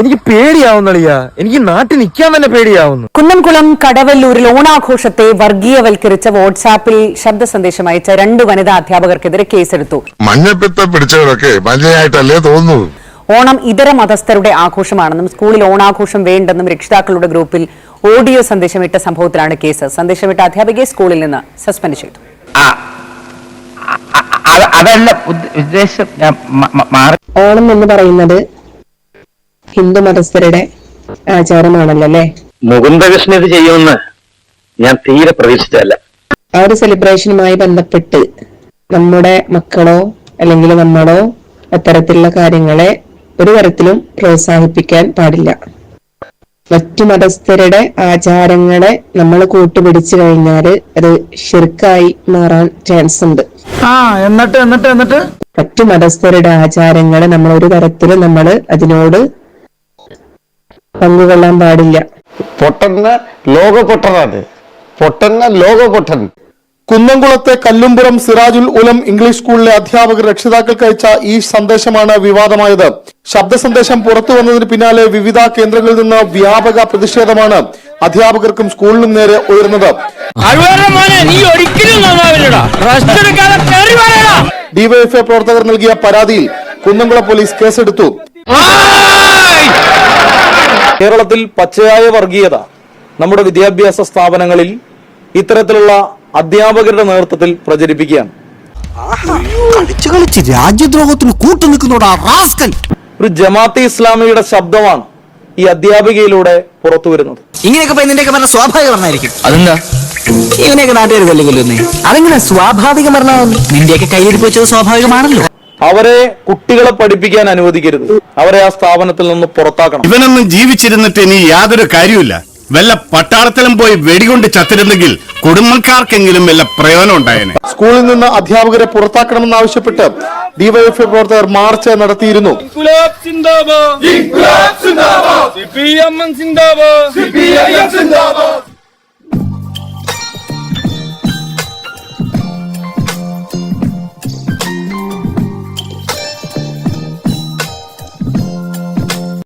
എനിക്ക് പേടിയാവുന്നളിയാ, എനിക്ക് നാട്ടിൽ നിൽക്കാൻ തന്നെ പേടിയാവുന്നു. കുന്നംകുളം കടവല്ലൂരിൽ ഓണാഘോഷത്തെ വർഗീയവൽക്കരിച്ച വാട്സാപ്പിൽ ശബ്ദ സന്ദേശം അയച്ച 2 വനിതാ അധ്യാപകർക്കെതിരെ കേസെടുത്തു. മഞ്ഞപ്പിത്തം പിടിച്ചവരൊക്കെ മഞ്ഞയായിട്ടല്ലേ തോന്നുന്നു. ഓണം ഇതര മതസ്ഥരുടെ ആഘോഷമാണെന്നും സ്കൂളിൽ ഓണാഘോഷം വേണ്ടെന്നും രക്ഷിതാക്കളുടെ ഗ്രൂപ്പിൽ ഓഡിയോ സന്ദേശമിട്ട സംഭവത്തിലാണ് കേസ്. സന്ദേശമിട്ട അധ്യാപികയെ സ്കൂളിൽ നിന്ന് സസ്പെൻഡ് ചെയ്തു. ഓണം എന്ന് പറയുന്നത് ഹിന്ദു മതസ്ഥരുടെ ആചാരമാണല്ലോ അല്ലേ? മുകുന്ദകൃഷ്ണൻ ഇത് ചെയ്യുമെന്ന് ഞാൻ തീരെ പ്രതീക്ഷിച്ചല്ല. ആ ഒരു സെലിബ്രേഷനുമായി ബന്ധപ്പെട്ട് നമ്മുടെ മക്കളോ അല്ലെങ്കിൽ നമ്മളോ അത്തരത്തിലുള്ള കാര്യങ്ങളെ ഒരു തരത്തിലും പ്രോത്സാഹിപ്പിക്കാൻ പാടില്ല. മറ്റു മതസ്ഥരുടെ ആചാരങ്ങളെ നമ്മൾ കൂട്ടുപിടിച്ചു കഴിഞ്ഞാൽ അത് ശിർക്കായി മാറാൻ ചാൻസ് ഉണ്ട്. എന്നിട്ട് മറ്റു മതസ്ഥരുടെ ആചാരങ്ങളെ നമ്മൾ ഒരു തരത്തിലും നമ്മൾ അതിനോട് പങ്കുകൊള്ളാൻ പാടില്ല. പൊട്ടന്ന ലോകപൊട്ടനാണ്, പൊട്ടന്ന ലോകപൊട്ടൻ. കുന്നംകുളത്തെ കല്ലുംപുറം സിറാജുൽ ഉലം ഇംഗ്ലീഷ് സ്കൂളിലെ അധ്യാപകർ രക്ഷിതാക്കൾക്ക് അയച്ച ഈ സന്ദേശമാണ് വിവാദമായത്. ശബ്ദ സന്ദേശം പുറത്തു വന്നതിന് പിന്നാലെ വിവിധ കേന്ദ്രങ്ങളിൽ നിന്ന് വ്യാപക പ്രതിഷേധമാണ് അധ്യാപകർക്കും സ്കൂളിനും നേരെ ഉയർന്നത്. ഡിവൈഎഫ്ഐ പ്രവർത്തകർ നൽകിയ പരാതിയിൽ കുന്നംകുളം പോലീസ് കേസെടുത്തു. കേരളത്തിൽ പച്ചയായ വർഗീയത നമ്മുടെ വിദ്യാഭ്യാസ സ്ഥാപനങ്ങളിൽ ഇത്തരത്തിലുള്ള അധ്യാപകരുടെ നേതൃത്വത്തിൽ പ്രചരിപ്പിക്കുകയാണ്. രാജ്യദ്രോഹത്തിന് കൂട്ടുനിൽക്കുന്നോടാ റാസ്കൽ. ഒരു ജമാഅത്തെ ഇസ്ലാമിയുടെ ശബ്ദമാണ് ഈ അധ്യാപികയിലൂടെ പുറത്തു വരുന്നത്. ഇങ്ങനെയൊക്കെ നിന്റെയൊക്കെ പറഞ്ഞ സ്വാഭാവിക മരണമായിരിക്കും. അതെന്താ ഇവനെയൊക്കെ നാട്ടുകാരുതല്ലേ? അതെങ്ങനെ സ്വാഭാവിക മരണം? നിന്റെയൊക്കെ കയ്യിരിപ്പ് വെച്ചത് സ്വാഭാവികമാണല്ലോ. അവരെ കുട്ടികളെ പഠിപ്പിക്കാൻ അനുവദിക്കരുത്. അവരെ ആ സ്ഥാപനത്തിൽ നിന്ന് പുറത്താക്കണം. ഇവനൊന്നും ജീവിച്ചിരുന്നിട്ട് ഇനി യാതൊരു കാര്യമില്ല. വല്ല പട്ടാളത്തിലും പോയി വെടികൊണ്ട് ചത്തിരുന്നെങ്കിൽ കുടുംബക്കാർക്കെങ്കിലും വല്ല പ്രയോജനം ഉണ്ടായേനെ. സ്കൂളിൽ നിന്ന് അധ്യാപകരെ പുറത്താക്കണമെന്നാവശ്യപ്പെട്ട് ഡിവൈഎഫ്ഐ പ്രവർത്തകർ മാർച്ച് നടത്തിയിരുന്നു.